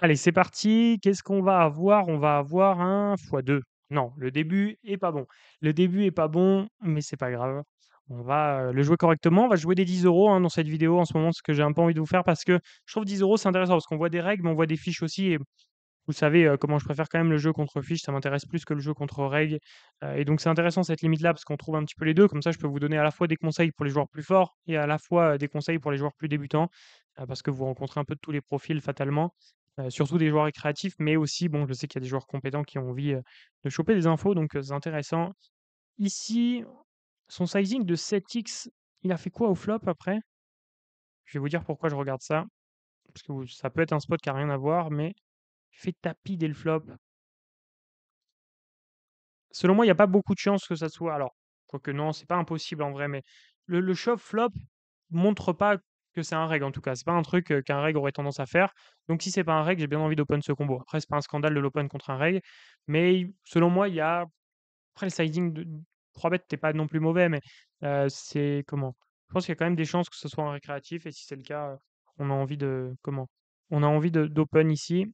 Allez, c'est parti. Qu'est-ce qu'on va avoir? On va avoir un x2. Non, le début est pas bon. Le début est pas bon, mais c'est pas grave. On va le jouer correctement. On va jouer des 10 euros dans cette vidéo en ce moment, ce que j'ai un peu envie de vous faire parce que je trouve 10 euros c'est intéressant parce qu'on voit des règles, mais on voit des fiches aussi. Et vous savez comment je préfère quand même le jeu contre fiche. Ça m'intéresse plus que le jeu contre règles. Et donc c'est intéressant cette limite-là parce qu'on trouve un petit peu les deux. Comme ça, je peux vous donner à la fois des conseils pour les joueurs plus forts et à la fois des conseils pour les joueurs plus débutants parce que vous rencontrez un peu de tous les profils fatalement. Surtout des joueurs récréatifs, mais aussi, bon, je sais qu'il y a des joueurs compétents qui ont envie de choper des infos, donc c'est intéressant. Ici, son sizing de 7x, il a fait quoi au flop après? Je vais vous dire pourquoi je regarde ça, parce que ça peut être un spot qui a rien à voir, mais il fait tapis dès le flop. Selon moi, il y a pas beaucoup de chances que ça soit alors, quoique non, c'est pas impossible en vrai, mais le shove flop montre pas que c'est un reg en tout cas. C'est pas un truc, qu'un reg aurait tendance à faire. Donc si c'est pas un reg, j'ai bien envie d'open ce combo. Après, c'est pas un scandale de l'open contre un reg, mais selon moi, il y a après le sizing de 3 bêtes tu pas non plus mauvais, mais, c'est comment? Je pense qu'il y a quand même des chances que ce soit un récréatif et si c'est le cas, on a envie de comment? On a envie de d'open ici.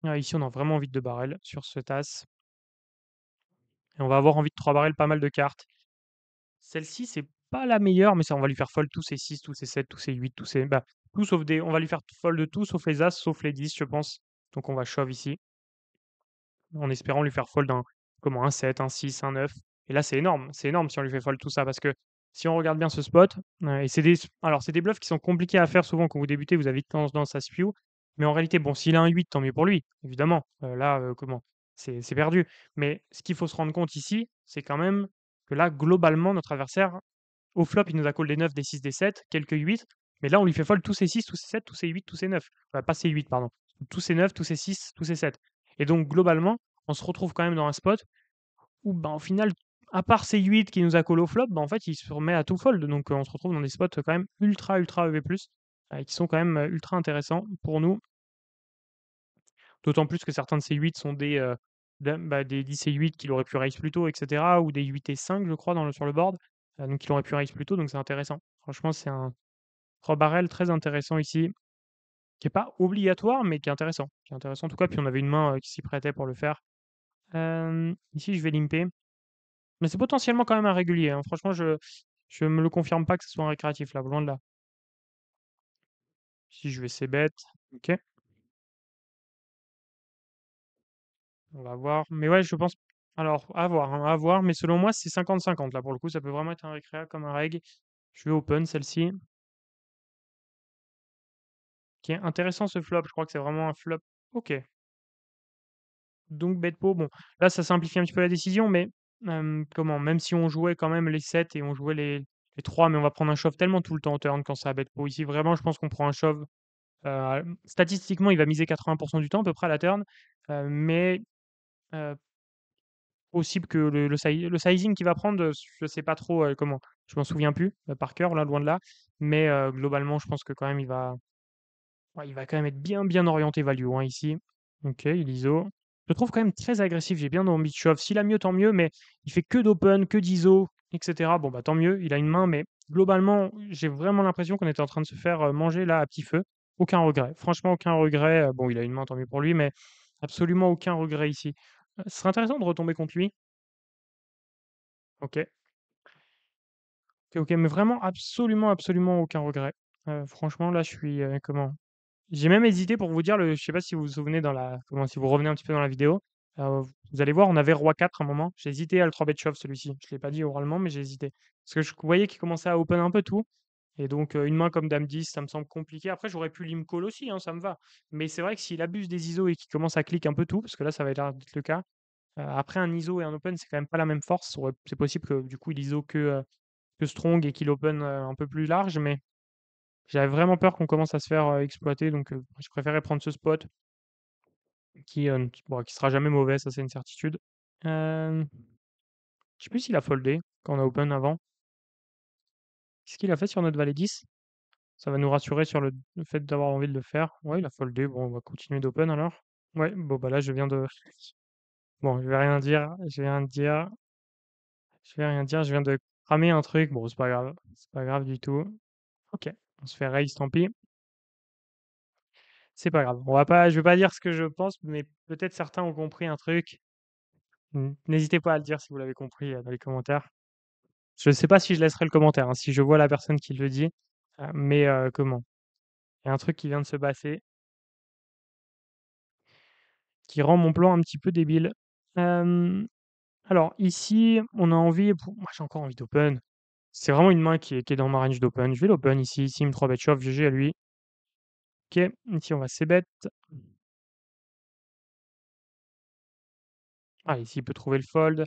Ici, on a vraiment envie de 2 barrels sur cet as et on va avoir envie de 3 barrels, pas mal de cartes. Celle-ci, c'est pas la meilleure, mais ça, on va lui faire fold tous ses 6, tous ses 7, tous ses 8, tous ses bah, tout sauf des on va lui faire fold de tout sauf les as, sauf les 10, je pense. Donc on va shove ici, en espérant lui faire fold un 7, un 6, un 9. Et là, c'est énorme si on lui fait fold tout ça, parce que si on regarde bien ce spot, et c'est des bluffs qui sont compliqués à faire souvent quand vous débutez, vous avez vite tendance à spew. Mais en réalité, bon, s'il a un 8, tant mieux pour lui, évidemment. Là, c'est perdu. Mais ce qu'il faut se rendre compte ici, c'est quand même que là, globalement, notre adversaire au flop, il nous a call des 9, des 6, des 7, quelques 8. Mais là, on lui fait fold tous ses 6, tous ses 7, tous ses 8, tous ses 9. Pas ses 8, pardon. Tous ses 9, tous ses 6, tous ses 7. Et donc, globalement, on se retrouve quand même dans un spot où, ben, au final, à part ces 8 qui nous a call au flop, ben, en fait, il se remet à tout fold. Donc, on se retrouve dans des spots quand même ultra, ultra EV+, qui sont quand même ultra intéressants pour nous. D'autant plus que certains de ces 8 sont des 10 et 8 qu'il aurait pu raise plus tôt, etc. Ou des 8 et 5, je crois, sur le board. Donc, il aurait pu raise plus tôt, donc c'est intéressant. Franchement, c'est un 3 barrels très intéressant ici, qui est pas obligatoire, mais qui est intéressant. Qui est intéressant en tout cas, puis on avait une main qui s'y prêtait pour le faire. Ici, je vais limper. Mais c'est potentiellement quand même un régulier, hein. Franchement, je me le confirme pas que ce soit un récréatif là, loin de là. Si je vais c-bet, ok, on va voir. Mais ouais, je pense. Alors, à voir, hein, à voir. Mais selon moi, c'est 50-50 là pour le coup. Ça peut vraiment être un récréa comme un reg. Je vais open celle-ci. Qui est intéressant ce flop. Je crois que c'est vraiment un flop. Ok. Donc bet pot, bon, là ça simplifie un petit peu la décision, mais comment? Même si on jouait quand même les 7 et on jouait les 3, mais on va prendre un shove tellement tout le temps en turn quand c'est à bet pot. Ici vraiment je pense qu'on prend un shove, statistiquement il va miser 80 du temps à peu près à la turn, mais heu, possible que le sizing qu'il va prendre, je sais pas trop, comment, je m'en souviens plus, par cœur là, loin de là, mais globalement je pense que quand même il va quand même être bien, bien orienté value, hein, ici. OK, il ISO. Je le trouve quand même très agressif, j'ai bien envie de shove. S'il a mieux, tant mieux, mais il fait que d'open, que d'ISO, et cetera. Bon, bah, tant mieux, il a une main, mais globalement, j'ai vraiment l'impression qu'on était en train de se faire, manger là à petit feu. Aucun regret. Franchement, aucun regret. Bon, il a une main, tant mieux pour lui, mais absolument aucun regret ici. Ce serait intéressant de retomber contre lui. OK. OK, OK, mais vraiment absolument, absolument aucun regret. Franchement, là, je suis, comment? J'ai même hésité pour vous dire je sais pas si vous vous souvenez si vous revenez un petit peu dans la vidéo, vous allez voir, on avait roi 4 à un moment. J'ai hésité à le 3 bet shove celui-ci. Je l'ai pas dit oralement, mais j'ai hésité. Parce que je voyais qu'il commençait à open un peu tout et donc une main comme dame 10, ça me semble compliqué. Après, j'aurais pu limp call aussi, hein, ça me va. Mais c'est vrai que s'il abuse des ISO et qu'il commence à click un peu tout, parce que là, ça va l'air d'être le cas, après un ISO et un open, c'est quand même pas la même force. C'est possible que du coup, il ISO que strong et qu'il open, un peu plus large, mais j'avais vraiment peur qu'on commence à se faire, exploiter, donc je préférais prendre ce spot qui sera jamais mauvais, ça c'est une certitude. Hem, je sais plus s'il a foldé quand on a open avant. Qu'est-ce qu'il a fait sur notre valet 10? Ça va nous rassurer sur le fait d'avoir envie de le faire. Ouais, il a foldé, bon, on va continuer d'open alors. Ouais, bon, bah, là je viens de bon, je vais rien dire, je vais rien dire, je vais rien dire, je viens de cramer un truc, bon, c'est pas grave du tout. OK, on se fait raise, tant pis. C'est pas grave. Je vais pas dire ce que je pense, mais peut-être certains ont compris un truc. N'hésitez pas à le dire si vous l'avez compris, dans les commentaires. Je sais pas si je laisserai le commentaire, hein, si je vois la personne qui le dit, mais comment? Il y a un truc qui vient de se passer, qui rend mon plan un petit peu débile. Hem, alors ici, on a envie moi j'ai encore envie d'open. C'est vraiment une main qui est dans ma range d'open. Je vais l'open ici, ici il me 3 bet shove, GG à lui. OK, ici on va c-bet. Ah, ici il peut trouver le fold.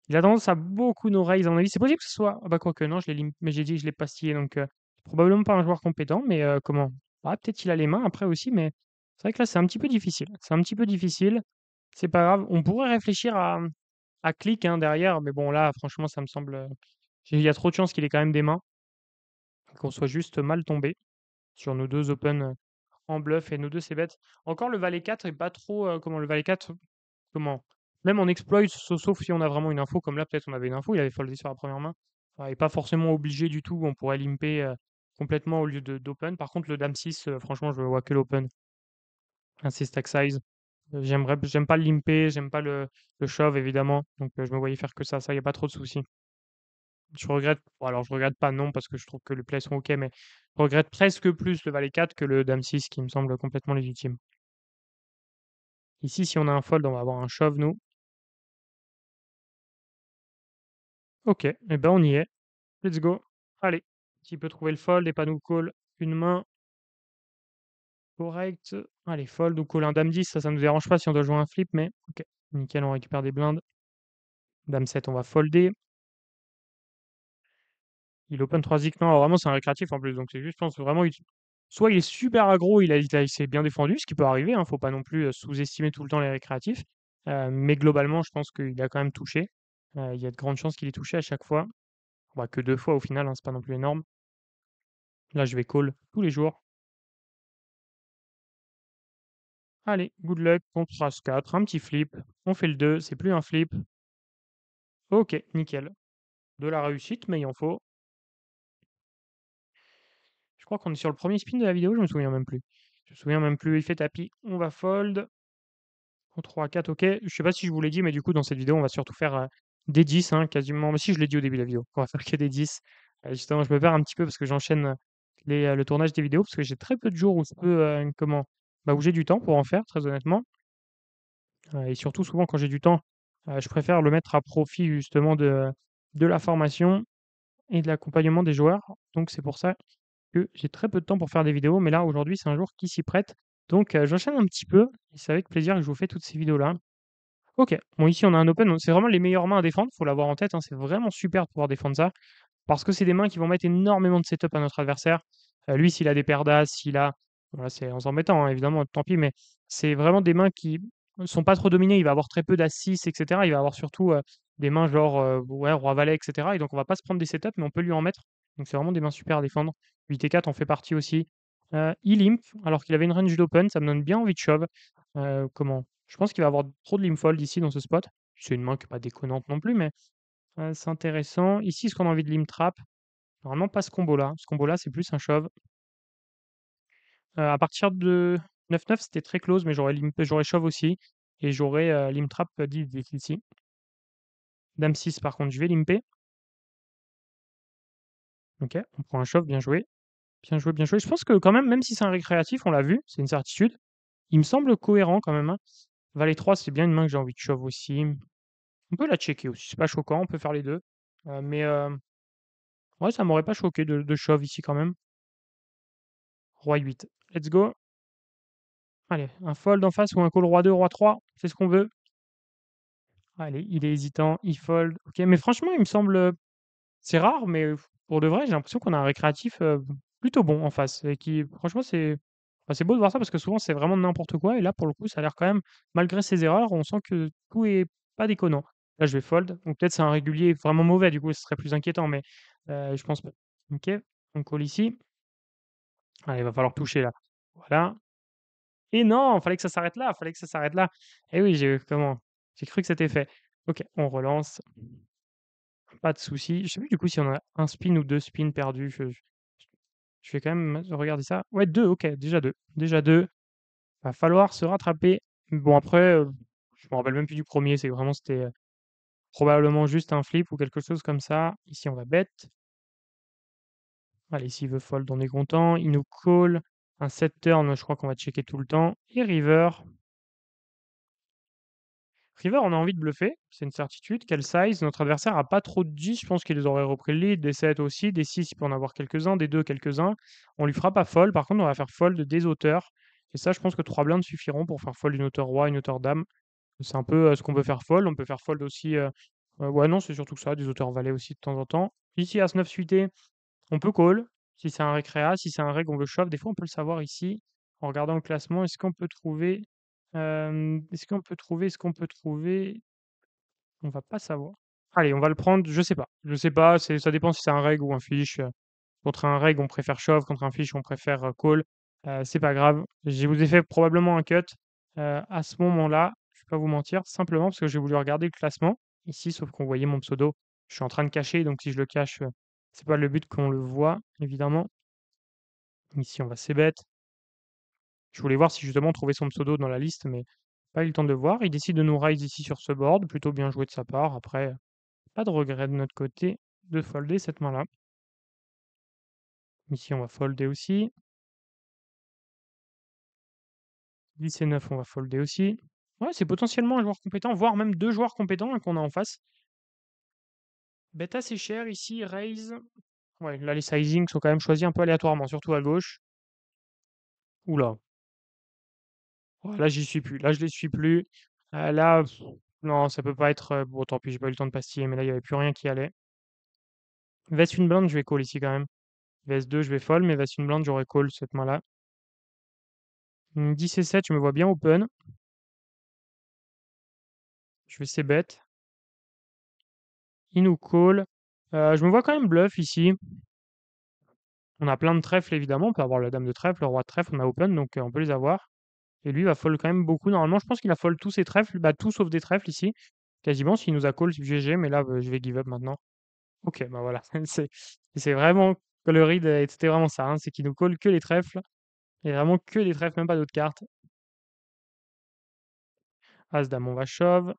Il a tendance à beaucoup no raise à mon avis. C'est possible que ce soit ah bah, quoique non, je l'ai mais j'ai dit que je l'ai pastillé donc probablement pas un joueur compétent, mais comment? Ah peut-être il a les mains après aussi, mais c'est vrai que là, c'est un petit peu difficile. C'est un petit peu difficile. C'est pas grave. On pourrait réfléchir à clic, hein, derrière, mais bon là, franchement, ça me semble, il y a trop de chances qu'il ait quand même des mains, qu'on soit juste mal tombé sur nos 2 open, en bluff et nos 2 c-bet. Encore le valet 4 est pas trop, comment? Le valet 4, comment? Même en exploit, sauf si on a vraiment une info, comme là, peut-être on avait une info, il avait foldé sur la première main. Il est pas forcément obligé du tout, on pourrait limper, complètement au lieu de d'open. Par contre, le dame 6, franchement, je vois que l'open. Un 6 stack size. J'aime pas le limper, j'aime pas le shove évidemment, donc je me voyais faire que ça, il y a pas trop de soucis. Je regrette bon alors je regrette pas non, parce que je trouve que les plays sont OK, mais je regrette presque plus le valet 4 que le dame 6 qui me semble complètement légitime. Ici, si on a un fold, on va avoir un shove nous. OK, et ben, on y est. Let's go. Allez, s'il peut trouver le fold et pas nous call une main, correct. Allez, fold ou call un dame 10, ça nous dérange pas si on doit jouer un flip, mais OK, nickel, on récupère des blindes. Dame 7, on va folder. Il open 3x, non, vraiment, c'est un récréatif en plus, donc c'est juste, je pense, vraiment, soit il est super aggro, il s'est bien défendu, ce qui peut arriver, hein, faut pas non plus sous-estimer tout le temps les récréatifs. Mais globalement, je pense qu'il a quand même touché. Il y a de grandes chances qu'il ait touché à chaque fois. Bah, que 2 fois au final, hein, c'est pas non plus énorme. Là, je vais call tous les jours. Allez, good luck contre As-4, un petit flip. On fait le 2, c'est plus un flip. OK, nickel. De la réussite, mais il en faut. Je crois qu'on est sur le premier spin de la vidéo, je me souviens même plus. Je me souviens même plus, il fait tapis, on va fold. En 3-4, OK. Je sais pas si je vous l'ai dit, mais du coup, dans cette vidéo, on va surtout faire, des 10, hein, quasiment. Mais si, je l'ai dit au début de la vidéo, on va faire que des 10. Justement, je me perds un petit peu parce que j'enchaîne, le tournage des vidéos, parce que j'ai très peu de jours où je peux, bah, où j'ai du temps pour en faire, très honnêtement. Et surtout, souvent, quand j'ai du temps, je préfère le mettre à profit justement de la formation et de l'accompagnement des joueurs. Donc c'est pour ça que j'ai très peu de temps pour faire des vidéos, mais là, aujourd'hui, c'est un jour qui s'y prête. Donc j'enchaîne un petit peu et c'est avec plaisir que je vous fais toutes ces vidéos-là. OK, bon ici on a un open, donc c'est vraiment les meilleures mains à défendre, faut l'avoir en tête, hein, c'est vraiment super de pouvoir défendre ça, parce que c'est des mains qui vont mettre énormément de setup à notre adversaire. Lui, s'il a des paires d'as, s'il a voilà, c'est en s'embêtant, hein, évidemment, tant pis, mais c'est vraiment des mains qui sont pas trop dominées. Il va avoir très peu d'as-6 et cetera. Il va avoir surtout, des mains genre, ouais, roi-valet et cetera, et donc on va pas se prendre des setups, mais on peut lui en mettre. Donc c'est vraiment des mains super à défendre. 8 et 4 en fait partie aussi. Il limp alors qu'il avait une range d'open, ça me donne bien envie de shove. Comment? Je pense qu'il va avoir trop de limp fold ici dans ce spot. C'est une main qui est pas déconnante non plus, mais c'est intéressant. Ici, est-ce qu'on a envie de limp trap? Normalement pas ce combo-là. Ce combo-là, c'est plus un shove. À partir de 9-9, c'était très close, mais j'aurais shove aussi et j'aurais, limp trap, 10-10 ici. Dame 6 par contre, je vais limper. OK, on prend un shove, bien joué. Bien joué, bien joué. Je pense que quand même si c'est un récréatif, on l'a vu, c'est une certitude, il me semble cohérent quand même, hein. Valet 3, c'est bien une main que j'ai envie de shove aussi. On peut la checker aussi, c'est pas choquant, on peut faire les 2. Mais ouais, ça m'aurait pas choqué de shove ici quand même. Roi 8, let's go. Allez, un fold en face ou un call roi 2, roi 3, c'est ce qu'on veut. Allez, il est hésitant, il fold. OK, mais franchement, il me semble, c'est rare, mais pour de vrai, j'ai l'impression qu'on a un récréatif, plutôt bon en face et qui franchement, c'est beau de voir ça parce que souvent, c'est vraiment n'importe quoi et là, pour le coup, ça a l'air quand même malgré ses erreurs, on sent que tout est pas déconnant. Là, je vais fold, donc peut-être c'est un régulier vraiment mauvais, du coup, ce serait plus inquiétant, mais je pense pas. OK, on call ici. Allez, il va falloir toucher là. Voilà. Et non! Fallait que ça s'arrête là, fallait que ça s'arrête là. Et oui, j'ai cru que c'était fait. OK, on relance. Pas de souci. Je sais plus du coup si on a un spin ou 2 spins perdus. Je vais quand même regarder ça. Ouais, 2, OK, déjà 2. Déjà 2. Va falloir se rattraper. Bon après, je me rappelle même plus du premier. C'est vraiment c'était, probablement juste un flip ou quelque chose comme ça. Ici, on va bet. Allez, s'il veut fold, on est content. Il nous call. Un set turn, je crois qu'on va checker tout le temps. Et river. River, on a envie de bluffer, c'est une certitude. Quel size? Notre adversaire a pas trop de 10, je pense qu'il aurait repris le lead. Des 7 aussi, des 6, il peut en avoir quelques-uns, des 2, quelques-uns. On lui fera pas fold, par contre, on va faire fold des auteurs. Et ça, je pense que 3 blindes suffiront pour faire fold une hauteur roi, une hauteur dame. C'est un peu ce qu'on peut faire fold. On peut faire fold aussi. Ouais, non, c'est surtout ça, des auteurs valet aussi de temps en temps. Ici, As-9 suité, on peut call. Si c'est un récréa, si c'est un reg, on veut shove. Des fois, on peut le savoir ici en regardant le classement. Est-ce qu'on peut trouver. Est-ce qu'on peut trouver. On va pas savoir. Allez, on va le prendre, je sais pas. Je sais pas, ça dépend si c'est un reg ou un fish. Contre un reg, on préfère shove, contre un fish, on préfère call. C'est pas grave. Je vous ai fait probablement un cut à ce moment-là. Je vais pas vous mentir, simplement parce que j'ai voulu regarder le classement ici, sauf qu'on voyait mon pseudo. Je suis en train de cacher, donc si je le cache, c'est pas le but qu'on le voit, évidemment. Ici, on va c-bet. Je voulais voir si justement on trouvait son pseudo dans la liste, mais pas eu le temps de le voir. Il décide de nous raise ici sur ce board, plutôt bien joué de sa part. Après, pas de regret de notre côté de folder cette main-là. Ici, on va folder aussi. 10 et 9, on va folder aussi. Ouais, c'est potentiellement un joueur compétent, voire même 2 joueurs compétents qu'on a en face. Bet assez cher ici, raise. Ouais, là, les sizings sont quand même choisis un peu aléatoirement, surtout à gauche. Oula. Ouais, là, j'y suis plus. Là, je les suis plus. Là, non, ça peut pas être. Bon, tant pis, j'ai pas eu le temps de pastiller, mais là, il n'y avait plus rien qui allait. Veste une blinde, je vais call ici quand même. Veste 2, je vais fold, mais veste une blinde, j'aurais call cette main-là. 10 et 7, je me vois bien open. Je vais c-bet. Il nous call. Je me vois quand même bluff ici. On a plein de trèfles évidemment. On peut avoir la dame de trèfle, le roi de trèfle, on a open, donc on peut les avoir. Et lui, il va fold quand même beaucoup. Normalement, je pense qu'il a fold tous ses trèfles, bah, tout sauf des trèfles ici. Quasiment, s'il nous a call, c'est GG, mais là, je vais give up maintenant. Ok, bah voilà. C'est vraiment le read, c'était vraiment ça, hein, c'est qu'il nous call que les trèfles. Et vraiment que des trèfles, même pas d'autres cartes. As-dame, on va shove.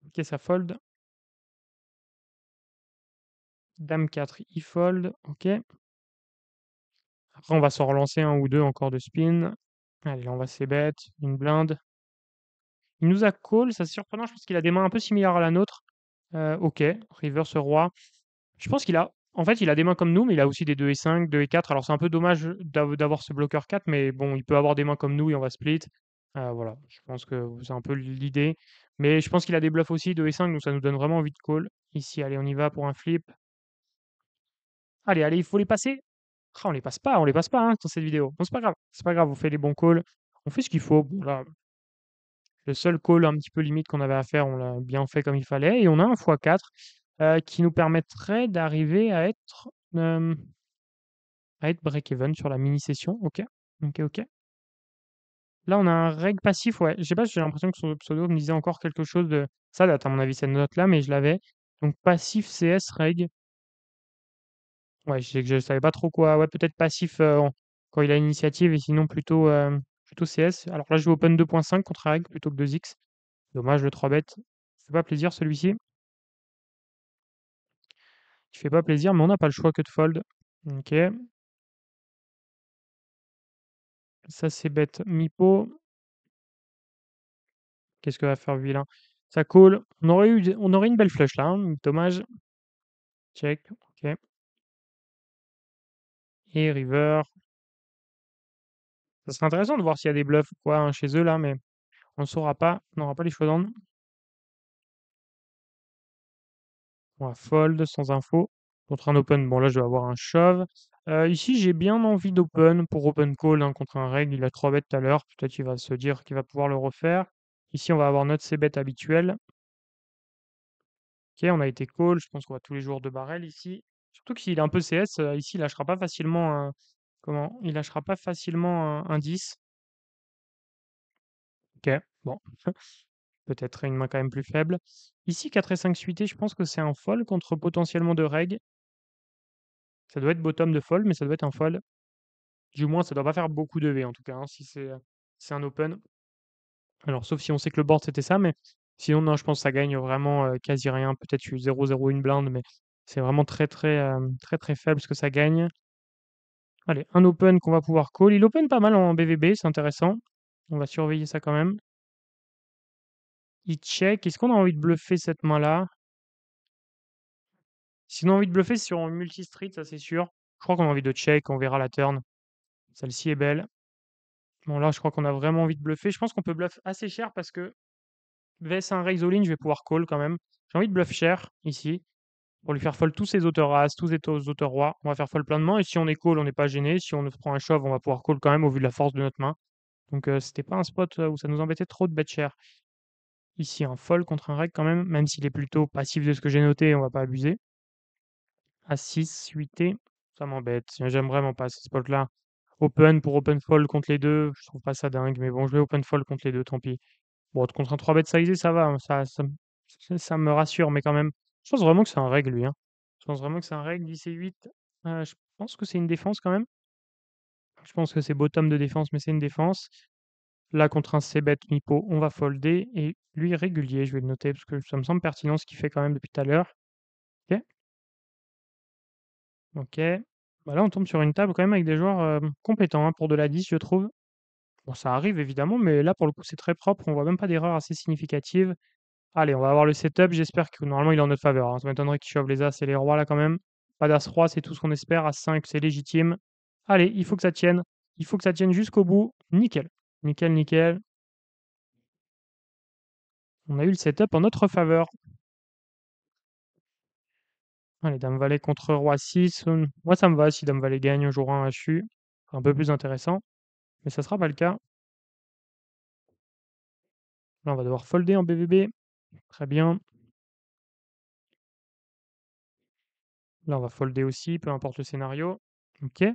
Ok, ça fold. Dame 4, il fold. Ok. Après, on va s'en relancer un ou deux encore de spin. Allez, là, on va c-bet. Une blinde. Il nous a call, ça c'est surprenant, je pense qu'il a des mains un peu similaires à la nôtre. OK, river ce roi. Je pense qu'il a en fait, il a des mains comme nous, mais il a aussi des 2 et 5, 2 et 4. Alors c'est un peu dommage d'avoir ce bloqueur 4, mais bon, il peut avoir des mains comme nous et on va split. Voilà, je pense que c'est un peu l'idée. Mais je pense qu'il a des bluffs aussi, 2 et 5, donc ça nous donne vraiment envie de call. Ici, allez, on y va pour un flip. Allez, allez, il faut les passer. Ah, on les passe pas, hein, dans cette vidéo. Bon, c'est pas grave, on fait les bons calls. On fait ce qu'il faut. Bon là, le seul call un petit peu limite qu'on avait à faire, on l'a bien fait comme il fallait. Et on a un x4 qui nous permettrait d'arriver à être break-even sur la mini-session. Ok, ok, ok. Là, on a un reg passif, ouais. Je sais pas, j'ai l'impression que son pseudo me disait encore quelque chose de. Ça date, à mon avis, cette note-là, mais je l'avais. Donc, passif CS reg. Ouais, je savais pas trop quoi. Ouais, peut-être passif quand il a l'initiative et sinon plutôt CS. Alors là, je vais open 2.5 contre reg plutôt que 2x. Dommage, le 3 bet. Ça fait pas plaisir celui-ci. Qui fait pas plaisir, mais on n'a pas le choix que de fold. Ok. Ça, c'est bête. Mi-pot. Qu'est-ce que va faire vilain? Ça call. On aurait une belle flush là, hein. Dommage. Check. Ok. Et river. Ça serait intéressant de voir s'il y a des bluffs ou quoi hein, chez eux là, mais on ne saura pas. On n'aura pas les choix d'endre. On va fold sans info. Contre un open. Bon, là, je vais avoir un shove. Ici, j'ai bien envie d'open pour open call hein, contre un reg. Il a 3 bêtes tout à l'heure. Peut-être qu'il va se dire qu'il va pouvoir le refaire. Ici, on va avoir notre c-bet habituel. Ok, on a été call. Je pense qu'on va tous les jours de barrel ici. Surtout qu'il est un peu CS. Ici, il lâchera pas facilement un. Comment? Il lâchera pas facilement un 10. Ok, bon. Peut-être une main quand même plus faible. Ici, 4 et 5 suités, je pense que c'est un fold contre potentiellement de reg. Ça doit être bottom de fold, mais ça doit être un fold. Du moins, ça doit pas faire beaucoup de V en tout cas, hein, si c'est. c'est un open. Alors sauf si on sait que le board c'était ça, mais sinon non, je pense que ça gagne vraiment, quasi rien. Peut-être 0,0 une blinde, mais c'est vraiment très, très, très, très faible ce que ça gagne. Allez, un open qu'on va pouvoir call. Il open pas mal en BVB, c'est intéressant. On va surveiller ça quand même. Il check. Est-ce qu'on a envie de bluffer cette main-là? Si on a envie de bluffer, c'est sur un multi-street, ça c'est sûr. Je crois qu'on a envie de check, on verra la turn. Celle-ci est belle. Bon là, je crois qu'on a vraiment envie de bluffer. Je pense qu'on peut bluff assez cher parce que vs un raise all-in, je vais pouvoir call quand même. J'ai envie de bluff cher ici pour lui faire fold tous ses auteurs as, tous ses auteurs rois. On va faire fold plein de mains et si on est call, on n'est pas gêné. Si on prend un shove, on va pouvoir call quand même au vu de la force de notre main. Donc c'était pas un spot où ça nous embêtait trop de bet cher. Ici, un fold contre un reg quand même s'il est plutôt passif de ce que j'ai noté, on va pas abuser. À 6, 8T, ça m'embête. J'aime vraiment pas ce spot-là. Open pour open fold contre les deux, je trouve pas ça dingue, mais bon, je vais open fold contre les deux, tant pis. Bon, contre un 3 bet sizé, ça va, hein, ça me rassure, mais quand même. Je pense vraiment que c'est un reg, lui, hein. Je pense vraiment que c'est un reg, 10 et 8. Je pense que c'est une défense quand même. Je pense que c'est bottom de défense, mais c'est une défense. Là, contre un c-bet mi-pot, on va folder. Et lui, régulier, je vais le noter, parce que ça me semble pertinent ce qu'il fait quand même depuis tout à l'heure. Ok. Ok. Bah là, on tombe sur une table quand même avec des joueurs compétents hein, pour de la 10, je trouve. Bon, ça arrive évidemment, mais là, pour le coup, c'est très propre. On voit même pas d'erreur assez significative. Allez, on va avoir le setup. J'espère que normalement, il est en notre faveur, hein. Ça m'étonnerait qu'il shove les as et les rois là quand même. Pas d'as-roi, c'est tout ce qu'on espère. As-5, c'est légitime. Allez, il faut que ça tienne. Il faut que ça tienne jusqu'au bout. Nickel. Nickel, nickel. On a eu le setup en notre faveur. Allez, dame valet contre roi 6. Moi, ça me va si dame valet gagne, jouera un HU. C'est un peu plus intéressant. Mais ça sera pas le cas. Là, on va devoir folder en BVB. Très bien. Là, on va folder aussi, peu importe le scénario. Ok.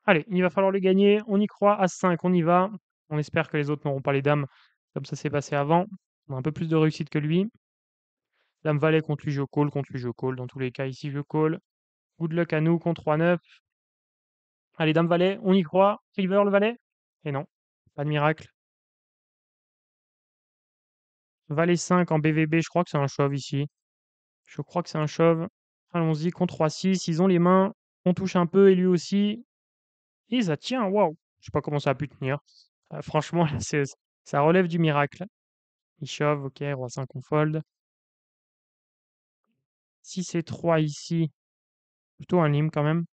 Allez, il va falloir le gagner. On y croit. As-5, on y va. On espère que les autres n'auront pas les dames, comme ça s'est passé avant. On a un peu plus de réussite que lui. Dame valet contre lui, je call. Contre lui, je call. Dans tous les cas, ici, je call. Good luck à nous contre roi 9. Allez, dame valet, on y croit. River, le valet. Et non, pas de miracle. Valet 5 en BVB, je crois que c'est un shove ici. Je crois que c'est un shove. Allons-y, contre roi 6. Ils ont les mains. On touche un peu et lui aussi. Et ça tient, waouh! Je sais pas comment ça a pu tenir. Franchement, là, ça relève du miracle. Il shove, ok, roi 5 on fold. Si c'est 3 ici, plutôt un lim quand même.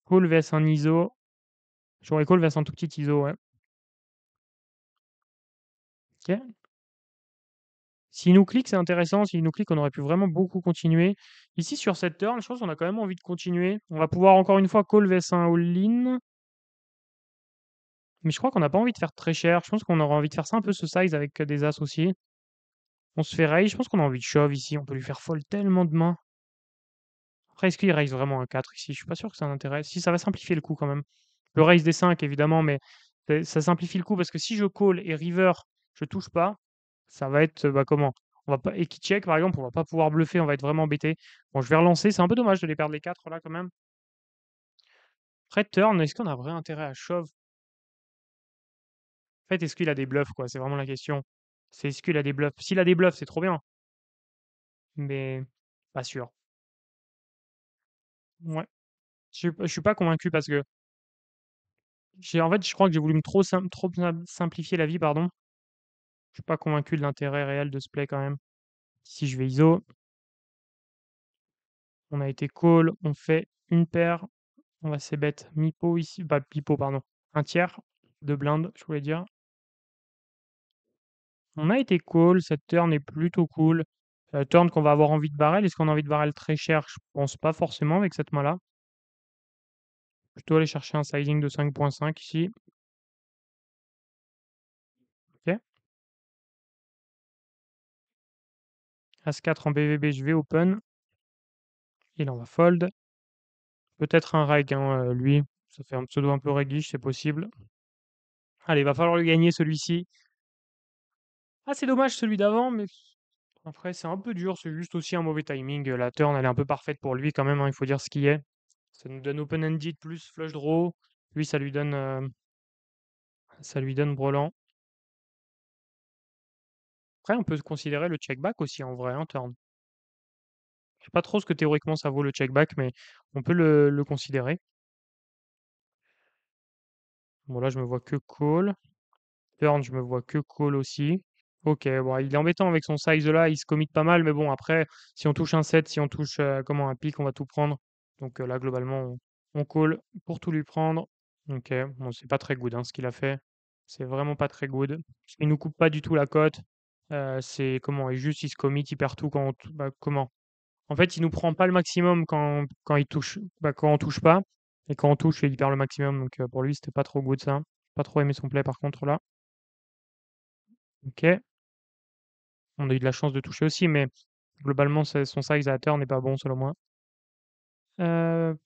Call vs un ISO. J'aurais call vs un tout petit ISO, ouais. Ok. S'il nous clique, c'est intéressant. S'il nous clique, on aurait pu vraiment beaucoup continuer. Ici, sur cette turn, je pense qu'on a quand même envie de continuer. On va pouvoir encore une fois call vs un all-in. Mais je crois qu'on n'a pas envie de faire très cher. Je pense qu'on aura envie de faire ça un peu ce size avec des as aussi. On se fait raise. Je pense qu'on a envie de shove ici. On peut lui faire fold tellement de mains. Après, est-ce qu'il raise vraiment un 4 ici? Je suis pas sûr que ça intéresse. Si, ça va simplifier le coup quand même. Le raise des 5, évidemment, mais ça simplifie le coup parce que si je call et river, je touche pas, ça va être bah, comment? On va pas, et qui check par exemple, on va pas pouvoir bluffer, on va être vraiment embêté. Bon, je vais relancer. C'est un peu dommage de les perdre les 4 là quand même. Après, turn, est-ce qu'on a vrai intérêt à shove? En fait, est-ce qu'il a des bluffs, quoi? C'est vraiment la question. C'est est-ce qu'il a des bluffs? S'il a des bluffs, c'est trop bien, mais pas sûr. Ouais. Je suis pas convaincu parce que en fait, je crois que j'ai voulu me trop simplifier la vie, pardon. Je suis pas convaincu de l'intérêt réel de ce play quand même. Si je vais ISO, on a été call, on fait une paire, on va c-bet mi-pot ici, pas mi-pot, pardon, un tiers de blinde, je voulais dire. On a été call, cette turn est plutôt cool. Turn qu'on va avoir envie de barrel. Est-ce qu'on a envie de barrel très cher? Je pense pas forcément avec cette main-là. Plutôt aller chercher un sizing de 5.5 ici. Ok. As-4 en BVB, je vais open. Et là, on va fold. Peut-être un reg, hein, lui. Ça fait un pseudo un peu regish, c'est possible. Allez, il va falloir le gagner celui-ci. Ah, c'est dommage celui d'avant, mais après, c'est un peu dur. C'est juste aussi un mauvais timing. La turn, elle est un peu parfaite pour lui quand même, hein, il faut dire ce qui est. Ça nous donne open-ended plus flush draw. Lui, ça lui donne ça lui donne brelan. Après, on peut considérer le check back aussi en vrai, hein, turn. Je sais pas trop ce que théoriquement ça vaut le check back, mais on peut le considérer. Bon là, je me vois que call. Turn, je me vois que call aussi. OK, bon, il est embêtant avec son size là, il se commit pas mal, mais bon après, si on touche un 7, si on touche, comment, un pic, on va tout prendre. Donc là, globalement, on call pour tout lui prendre. OK, bon, c'est pas très good, hein, ce qu'il a fait. C'est vraiment pas très good. Il nous coupe pas du tout la cote. C'est comment? Et juste il se commit, il perd tout quand on tou bah, comment? En fait, il nous prend pas le maximum quand il touche, bah, quand on touche pas, et quand on touche, il perd le maximum. Donc pour lui, c'était pas trop good ça. Pas trop aimé son play par contre là. OK. On a eu de la chance de toucher aussi, mais globalement, son size à turn n'est pas bon selon moi.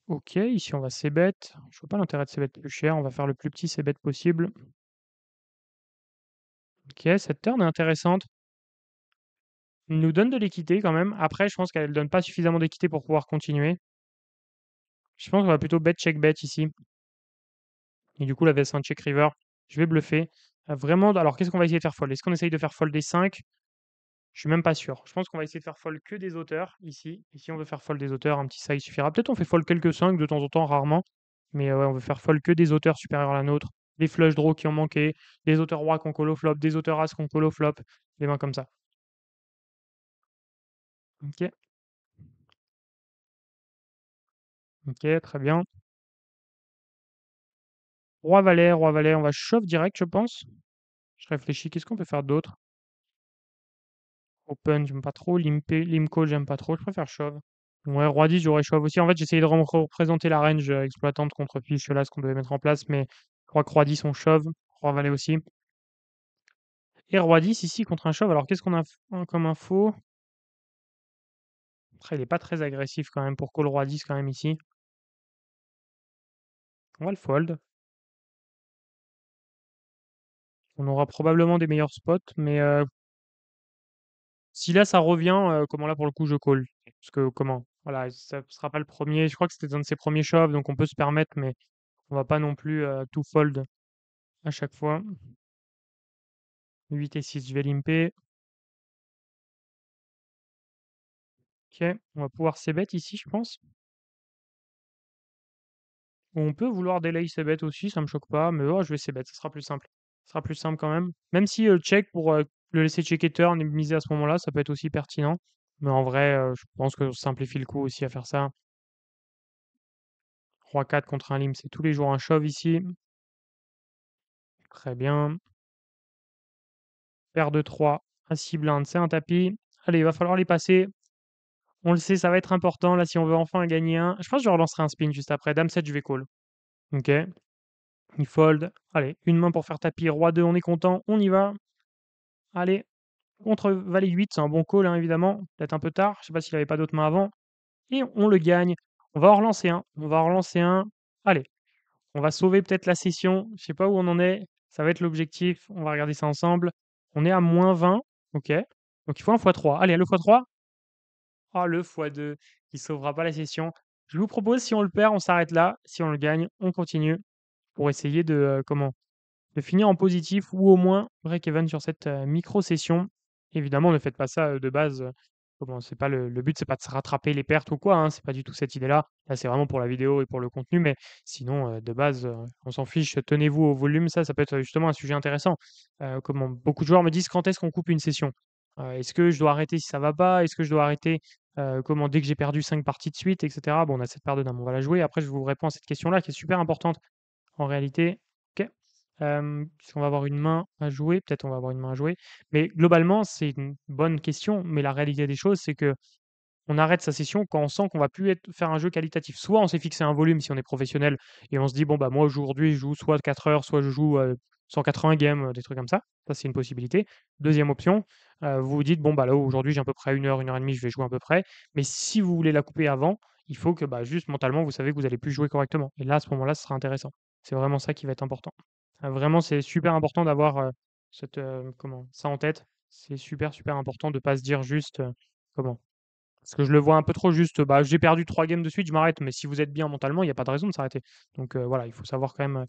OK, ici on va c-bet. Je vois pas l'intérêt de c-bet plus cher, on va faire le plus petit c-bet possible. OK, cette turn est intéressante. Elle nous donne de l'équité quand même. Après, je pense qu'elle donne pas suffisamment d'équité pour pouvoir continuer. Je pense qu'on va plutôt bet check bet ici. Et du coup, la vs un check river. Je vais bluffer. Vraiment, alors qu'est-ce qu'on va essayer de faire fold? Est-ce qu'on essaye de faire fold des 5? Je suis même pas sûr. Je pense qu'on va essayer de faire fold que des auteurs ici. Et si on veut faire fold des auteurs, un petit size suffira. Peut-être on fait fold quelques 5 de temps en temps, rarement. Mais ouais, on veut faire fold que des auteurs supérieurs à la nôtre. Des flush draws qui ont manqué, des auteurs rois qu'on call au flop, des auteurs as qu'on call au flop, des mains comme ça. Ok, ok, très bien. Roi valet, on va shove direct, je pense. Je réfléchis, qu'est-ce qu'on peut faire d'autre? Open, j'aime pas trop. Limp call, j'aime pas trop. Je préfère shove. Ouais, roi 10, j'aurais shove aussi. En fait, j'essayais de représenter la range exploitante contre fiche là, ce qu'on devait mettre en place, mais je crois que roi 10, on shove. Roi valet aussi. Et roi 10 ici contre un shove. Alors, qu'est-ce qu'on a comme info? Après, il est pas très agressif quand même pour call roi 10 quand même ici. On va le fold. On aura probablement des meilleurs spots, mais si là ça revient, comment là pour le coup je call. Parce que comment? Voilà, ça sera pas le premier. Je crois que c'était un de ses premiers shoves, donc on peut se permettre, mais on va pas non plus tout fold à chaque fois. 8 et 6, je vais limper. Ok, on va pouvoir c-bet ici, je pense. Ou on peut vouloir delay c-bet aussi, ça me choque pas, mais oh, je vais c-bet, ça sera plus simple. Ça sera plus simple quand même. Même si check pour le laisser checker turn et miser à ce moment-là, ça peut être aussi pertinent. Mais en vrai, je pense que ça simplifie le coup aussi à faire ça. Roi 4 contre un limp, c'est tous les jours un shove ici. Très bien. Paire de 3 à 6 blindes, c'est un tapis. Allez, il va falloir les passer. On le sait, ça va être important là si on veut enfin gagner un. Je pense que je relancerai un spin juste après. Dame 7, je vais call. Ok. Il fold. Allez, une main pour faire tapis. Roi 2, on est content. On y va. Allez. Contre Valet 8, c'est un bon call, hein, évidemment. Peut-être un peu tard. Je sais pas s'il avait pas d'autres mains avant. Et on le gagne. On va en relancer un. On va en relancer un. Allez. On va sauver peut-être la session. Je sais pas où on en est. Ça va être l'objectif. On va regarder ça ensemble. On est à -20. OK. Donc il faut un x3. Allez, le x3. Ah, le x2 qui sauvera pas la session. Je vous propose, si on le perd, on s'arrête là. Si on le gagne, on continue pour essayer de, comment? De finir en positif ou au moins break-even sur cette, micro-session. Évidemment, ne faites pas ça, de base, comment? C'est pas le but, c'est pas de se rattraper les pertes ou quoi, hein, c'est pas du tout cette idée-là. Là, c'est vraiment pour la vidéo et pour le contenu, mais sinon, de base, on s'en fiche. Tenez-vous au volume, ça peut être, justement un sujet intéressant. Comment? Beaucoup de joueurs me disent: «Quand est-ce qu'on coupe une session? Est-ce que je dois arrêter si ça va pas? Est-ce que je dois arrêter, comment? Dès que j'ai perdu 5 parties de suite?» et cetera. Bon, on a cette paire de dames, on va la jouer. Après, je vous réponds à cette question-là qui est super importante en réalité. OK. Est-ce qu'on va avoir une main à jouer? Peut-être on va avoir une main à jouer. Mais globalement, c'est une bonne question, mais la réalité des choses, c'est que on arrête sa session quand on sent qu'on va plus faire un jeu qualitatif. Soit on s'est fixé un volume si on est professionnel et on se dit: «Bon, bah, moi aujourd'hui, je joue soit 4 heures, soit je joue, 180 games», des trucs comme ça. Ça, c'est une possibilité. Deuxième option, vous vous dites: «Bon, bah, là, aujourd'hui, j'ai à peu près 1 heure et demie, je vais jouer à peu près». Mais si vous voulez la couper avant, il faut que, bah, juste mentalement, vous savez que vous allez plus jouer correctement et là, à ce moment-là, ce sera intéressant. C'est vraiment ça qui va être important. Vraiment, c'est super important d'avoir, comment? Ça en tête. C'est super, super important de pas se dire juste, comment? Parce que je le vois un peu trop juste, bah, j'ai perdu 3 games de suite, je m'arrête. Mais si vous êtes bien mentalement, il y a pas de raison de s'arrêter. Donc voilà, il faut savoir quand même,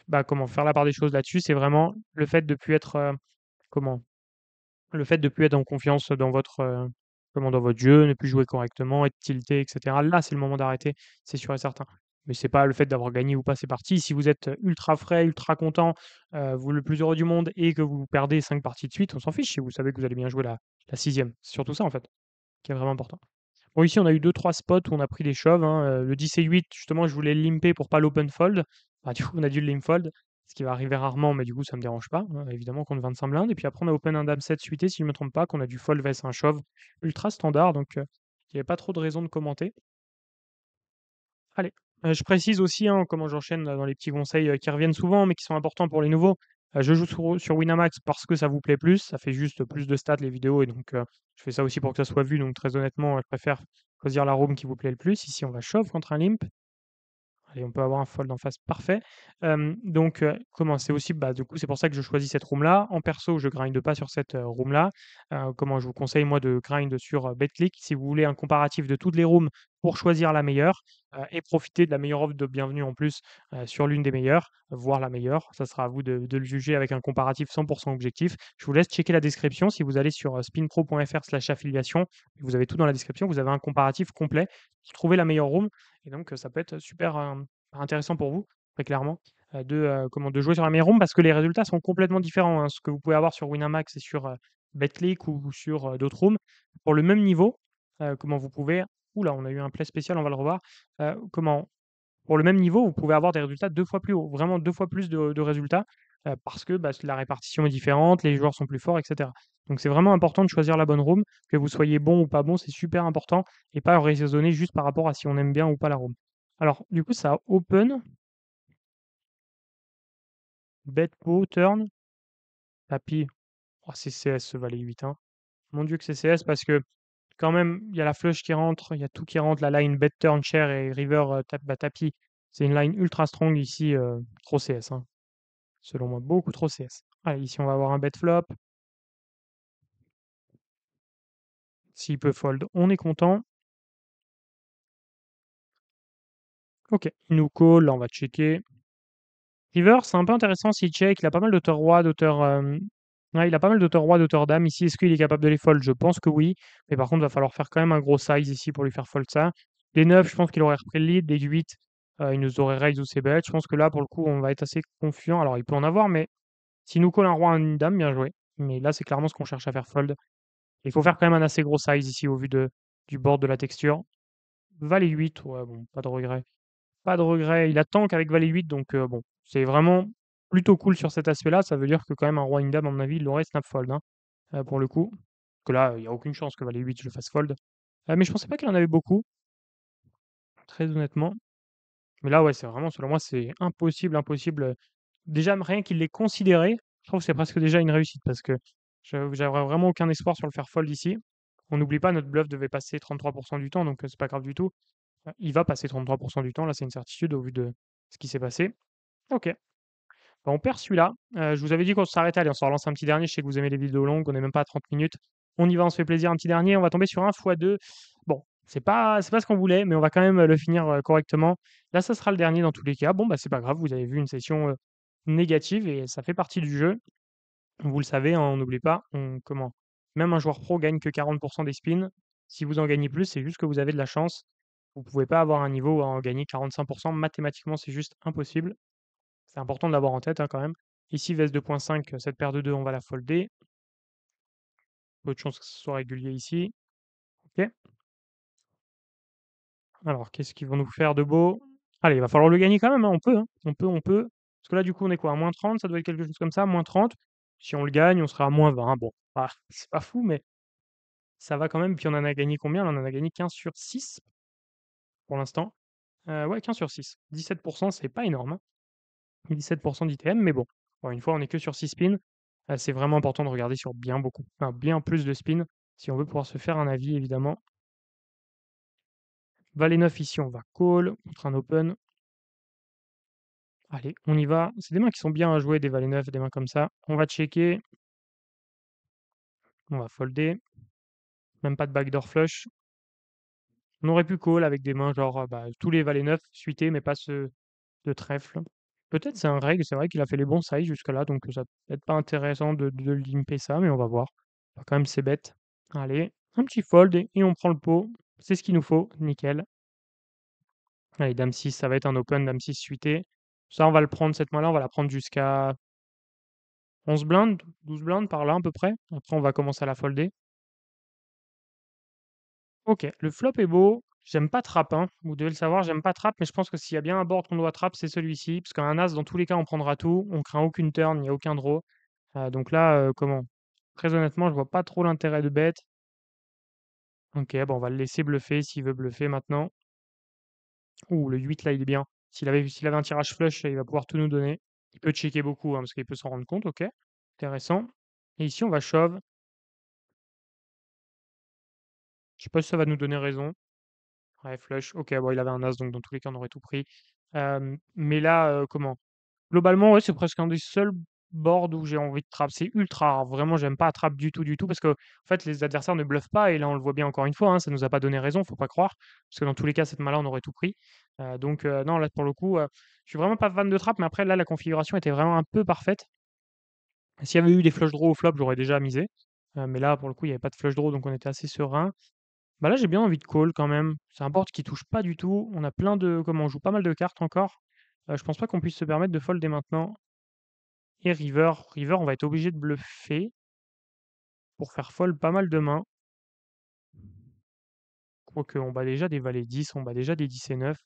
bah, comment faire la part des choses là-dessus, c'est vraiment le fait de plus être, comment? Le fait de plus être en confiance dans votre, dans votre jeu, ne plus jouer correctement, être tilté et cetera. Là, c'est le moment d'arrêter, c'est sûr et certain. Mais c'est pas le fait d'avoir gagné ou pas, c'est parti. Si vous êtes ultra frais, ultra content, vous le plus heureux du monde et que vous perdez 5 parties de suite, on s'en fiche si vous savez que vous allez bien jouer la 6e. C'est surtout ça, en fait, qui est vraiment important. Bon, ici, on a eu deux trois spots où on a pris des shoves, hein, le 10 et 8, justement, je voulais le limper pour pas l'open fold. Bah, du coup, on a dû le limp fold, ce qui va arriver rarement, mais du coup, ça me dérange pas, hein, évidemment, contre 25 blindes. Et puis après, on a open un dame 7 suité, si je me trompe pas, qu'on a dû fold vs un shove ultra standard, donc il y avait pas trop de raison de commenter. Allez, je précise aussi, hein, comment j'enchaîne dans les petits conseils, qui reviennent souvent, mais qui sont importants pour les nouveaux. Je joue sur Winamax parce que ça vous plaît plus, ça fait juste plus de stats les vidéos et donc je fais ça aussi pour que ça soit vu, donc très honnêtement, je préfère choisir la room qui vous plaît le plus. Ici, on va shove contre un limp. Allez, on peut avoir un fold en face, parfait. Donc, comment? C'est aussi, bah, du coup, c'est pour ça que je choisis cette room-là. En perso, je grinde pas sur cette, room-là. Comment? Je vous conseille, moi, de grind sur, BetClick si vous voulez un comparatif de toutes les rooms pour choisir la meilleure, et profiter de la meilleure offre de bienvenue en plus, sur l'une des meilleures, voire la meilleure. Ça sera à vous de le juger avec un comparatif 100 objectif. Je vous laisse checker la description. Si vous allez sur, spinpro.fr/affiliation, vous avez tout dans la description, vous avez un comparatif complet pour trouver la meilleure room et donc ça peut être super, intéressant pour vous, très clairement, de jouer sur la meilleure room parce que les résultats sont complètement différents, hein. Ce que vous pouvez avoir sur Winamax et sur, Betclic ou sur, d'autres rooms. Pour le même niveau, comment vous pouvez ouh là, on a eu un play spécial, on va le revoir. Comment pour le même niveau, vous pouvez avoir des résultats 2 fois plus hauts, vraiment 2 fois plus de résultats, parce que, bah, la répartition est différente, les joueurs sont plus forts et cetera. Donc c'est vraiment important de choisir la bonne room, que vous soyez bon ou pas bon, c'est super important et pas raisonner juste par rapport à si on aime bien ou pas la room. Alors du coup, ça open, bet pot, turn, tapis. Oh, c'est CS ce valet 8, hein. Mon Dieu que c'est CS parce que quand même, il y a la flush qui rentre, il y a tout qui rentre, la line bet, turn, chair et river, tapis. C'est une line ultra strong ici, trop CS, hein. Selon moi, beaucoup trop CS. Allez, ici, on va avoir un bet flop. S'il peut fold, on est content. OK, il nous call, là, on va checker. River, c'est un peu intéressant s'il check. Il a pas mal d'auteur roi, d'auteur, ouais, il a pas mal d'auteur roi, d'auteur dame ici. Est-ce qu'il est capable de les fold? Je pense que oui. Mais par contre, il va falloir faire quand même un gros size ici pour lui faire fold ça. Les 9, je pense qu'il aurait repris le lead. Les 8, il nous aurait raise ou c'est bet. Je pense que là, pour le coup, on va être assez confiant. Alors, il peut en avoir, mais s'il nous colle un roi, une dame, bien joué. Mais là, c'est clairement ce qu'on cherche à faire fold. Il faut faire quand même un assez gros size ici au vu du board, de la texture. Valet 8, ouais, bon, pas de regret. Pas de regret. Il a tank avec valet 8, donc bon, c'est vraiment plutôt cool sur cet aspect-là. Ça veut dire que quand même un roi, une dame, à mon avis, il l'aurait snap fold, hein, pour le coup. Parce que là, il y a aucune chance que valet 8, je le fasse fold. Mais je pensais pas qu'il en avait beaucoup, très honnêtement. Mais là, ouais, c'est vraiment, selon moi, c'est impossible, impossible. Déjà, rien qu'il l'ait considéré, je trouve que c'est presque déjà une réussite parce que j'aurais vraiment aucun espoir sur le faire fold ici. On n'oublie pas, notre bluff devait passer 33 du temps, donc c'est pas grave du tout. Il va passer 33 du temps, là, c'est une certitude au vu de ce qui s'est passé. OK. Bah, on perd celui-là. Je vous avais dit qu'on s'arrêtait. Allez, on se relance un petit dernier. Je sais que vous aimez les vidéos longues, on est même pas à 30 minutes. On y va, on se fait plaisir, un petit dernier. On va tomber sur un x2. Bon, c'est pas ce qu'on voulait, mais on va quand même, le finir, correctement. Là, ça sera le dernier dans tous les cas. Bon, bah, c'est pas grave, vous avez vu une session, négative et ça fait partie du jeu. Vous le savez, hein, on n'oublie pas, même un joueur pro gagne que 40 des spins. Si vous en gagnez plus, c'est juste que vous avez de la chance. Vous pouvez pas avoir un niveau à en gagner 45. Mathématiquement, c'est juste impossible. C'est important de l'avoir en tête, hein, quand même. Ici, vs 2.5, cette paire de 2, on va la folder. Peu de chance que ce soit régulier ici. OK. Alors, qu'est-ce qu'ils vont nous faire de beau? Allez, il va falloir le gagner quand même, hein, on peut, hein. On peut. Parce que là, du coup, on est quoi? À -30, ça doit être quelque chose comme ça, -30. Si on le gagne, on sera à -20. Bon, c'est pas fou, mais ça va quand même. Puis on en a gagné combien? On en a gagné 15 sur 6 pour l'instant. Ouais, 15 sur 6. 17, c'est pas énorme, hein. 17 d'ITM, mais bon, encore une fois, on est que sur 6 spins. C'est vraiment important de regarder sur bien plus de spins si on veut pouvoir se faire un avis, évidemment. Valet 9 ici, on va call contre un open. Allez, on y va. C'est des mains qui sont bien à jouer, des valets 9, des mains comme ça. On va checker, on va folder. Même pas de backdoor flush. On aurait pu call avec des mains genre, bah, tous les valets 9 suités, mais pas ceux de trèfle. Peut-être c'est un reg, c'est vrai qu'il a fait les bons sizes jusque-là, donc ça peut être pas intéressant de limper ça, mais on va voir. On va quand même c'est bête. Allez, un petit fold et on prend le pot. C'est ce qu'il nous faut, nickel. Allez, dame 6, ça va être un open, dame 6 suité. Ça, on va le prendre, cette main-là, on va la prendre jusqu'à 11 blindes, 12 blindes par là à peu près. Après, on va commencer à la folder. OK, le flop est beau. J'aime pas trap, hein. Vous devez le savoir, j'aime pas trap, mais je pense que s'il y a bien un board qu'on doit trap, c'est celui-ci. Parce qu'un as, dans tous les cas, on prendra tout. On craint aucune turn, il n'y a aucun draw. Donc là, comment? Très honnêtement, je vois pas trop l'intérêt de bet. OK, bon, on va le laisser bluffer s'il veut bluffer maintenant. Ouh, le 8 là, il est bien. S'il avait un tirage flush, il va pouvoir tout nous donner. Il peut checker beaucoup, hein, parce qu'il peut s'en rendre compte, OK. Intéressant. Et ici, on va shove. Je sais pas si ça va nous donner raison. Ouais, flush. OK, bon, il avait un as, donc dans tous les cas, on aurait tout pris. Mais là, comment? Globalement, ouais, c'est presque un des seuls boards où j'ai envie de trap. C'est ultra rare. Vraiment, j'aime pas trap du tout, parce que en fait, les adversaires ne bluffent pas. Et là, on le voit bien encore une fois, hein, ça nous a pas donné raison, faut pas croire. Parce que dans tous les cas, cette main-là, on aurait tout pris. Donc, non, là, pour le coup, je suis vraiment pas fan de trap, mais après, là, la configuration était vraiment un peu parfaite. S'il y avait eu des flush draws au flop, j'aurais déjà misé. Mais là, pour le coup, il y avait pas de flush draw, donc on était assez serein. Bah là, j'ai bien envie de call quand même. C'est un board qui touche pas du tout. On a plein de, comment, on joue pas mal de cartes encore. Je pense pas qu'on puisse se permettre de fold dès maintenant. Et river, on va être obligé de bluffer pour faire fold pas mal de mains. Quoique, on bat déjà des valets 10, on bat déjà des 10 et 9.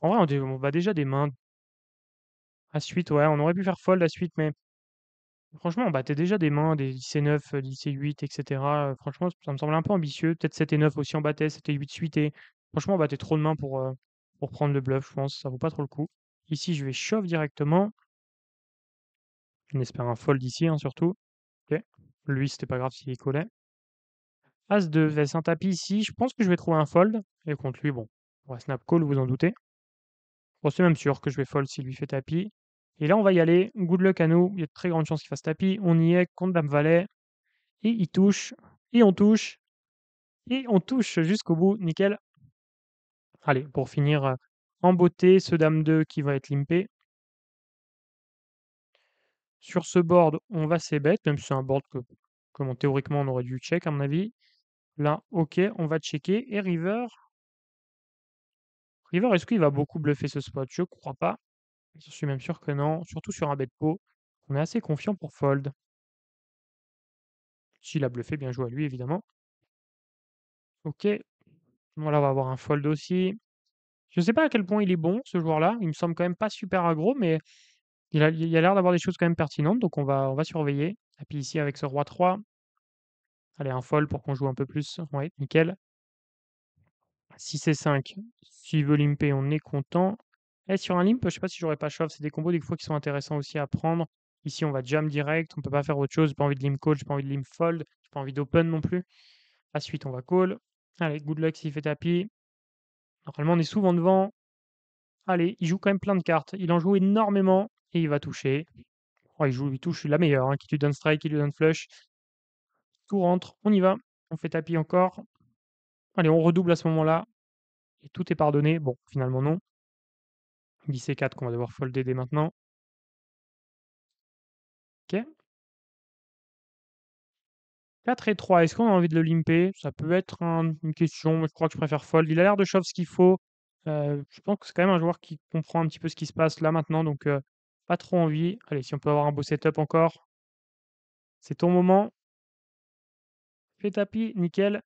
En vrai, on bat déjà des mains à suite, ouais. On aurait pu faire fold à suite, mais franchement, on battait déjà des mains, des 10 et 9, 10 et 8, etc. Franchement, ça me semble un peu ambitieux. Peut-être 7 et 9 aussi, on battait, 7 et 8 suité. Franchement, on battait trop de mains pour prendre le bluff, je pense. Ça vaut pas trop le coup. Ici, je vais shove directement. On espère un fold ici, hein, surtout. Ok. Lui, c'était pas grave s'il collait. As de vs un tapis ici. Je pense que je vais trouver un fold. Et contre lui, bon, on va snap call, vous en doutez. Bon, c'est même sûr que je vais fold s'il lui fait tapis. Et là, on va y aller. Good luck à nous. Il y a de très grandes chances qu'il fasse tapis. On y est contre Dame Valet. Et il touche. Et on touche. Et on touche jusqu'au bout. Nickel. Allez, pour finir en beauté, ce Dame 2 qui va être limpé. Sur ce board, on va c-bet, même si c'est un board que, comment théoriquement, on aurait dû check, à mon avis. Là, OK, on va checker. Et river. River, est-ce qu'il va beaucoup bluffer ce spot? Je crois pas. Je suis même sûr que non. Surtout sur un bet pot. On est assez confiant pour fold. S'il a bluffé, bien joué à lui, évidemment. OK. Voilà, on va avoir un fold aussi. Je sais pas à quel point il est bon, ce joueur-là. Il me semble quand même pas super aggro, mais il a l'air d'avoir des choses quand même pertinentes, donc on va surveiller. Et puis ici, avec ce roi 3. Allez, un fold pour qu'on joue un peu plus. Ouais, nickel. 6 et 5. S'il veut limper, on est content. Et sur un limp, je sais pas si j'aurais pas shove. C'est des combos des fois qui sont intéressants aussi à prendre. Ici, on va jam direct. On peut pas faire autre chose. J'ai pas envie de limp call, j'ai pas envie de limp fold. J'ai pas envie d'open non plus. À suite, on va call. Allez, good luck s'il fait tapis. Normalement, on est souvent devant. Allez, il joue quand même plein de cartes. Il en joue énormément et il va toucher. Oh, il touche la meilleure, hein, qui lui donne strike, qui lui donne flush. Tout rentre, on y va. On fait tapis encore. Allez, on redouble à ce moment-là. Et tout est pardonné. Bon, finalement, non. 10 et 4 qu'on va devoir folder dès maintenant. OK. 4 et 3, est-ce qu'on a envie de le limper? Ça peut être une question, mais je crois que je préfère fold. Il a l'air de shove ce qu'il faut. Je pense que c'est quand même un joueur qui comprend un petit peu ce qui se passe là maintenant, donc pas trop envie. Allez, si on peut avoir un beau setup encore. C'est ton moment. Fais tapis, nickel.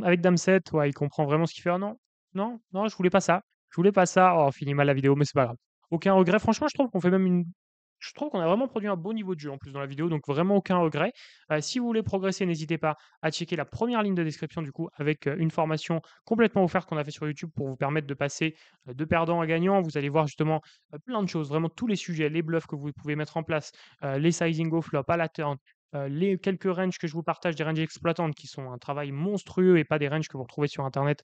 Avec dame 7, ouais, il comprend vraiment ce qu'il fait. «Ah non, non, non, je voulais pas ça. Je voulais pas ça». Oh, finit mal la vidéo, mais c'est pas grave. Aucun regret. Franchement, je trouve qu'on a vraiment produit un beau niveau de jeu en plus dans la vidéo, donc vraiment aucun regret. Si vous voulez progresser, n'hésitez pas à checker la première ligne de description du coup avec, une formation complètement offerte qu'on a fait sur YouTube pour vous permettre de passer, de perdant à gagnant. Vous allez voir justement, plein de choses, vraiment tous les sujets, les bluffs que vous pouvez mettre en place, les sizing au flop, à la turn, les quelques ranges que je vous partage, des ranges exploitantes qui sont un travail monstrueux et pas des ranges que vous retrouvez sur internet,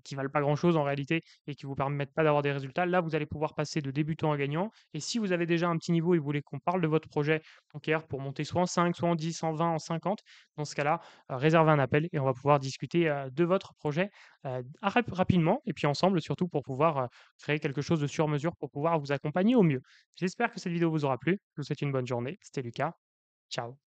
qui valent pas grand-chose en réalité et qui vous permettent pas d'avoir des résultats. Là, vous allez pouvoir passer de débutant à gagnant et si vous avez déjà un petit niveau et vous voulez qu'on parle de votre projet bancaire pour monter soit en 5, soit en 10, en 20, en 50, dans ce cas-là, réservez un appel et on va pouvoir discuter, de votre projet, rapidement et puis ensemble surtout pour pouvoir, créer quelque chose de sur mesure pour pouvoir vous accompagner au mieux. J'espère que cette vidéo vous aura plu. Je vous souhaite une bonne journée. C'était Lucas. Ciao.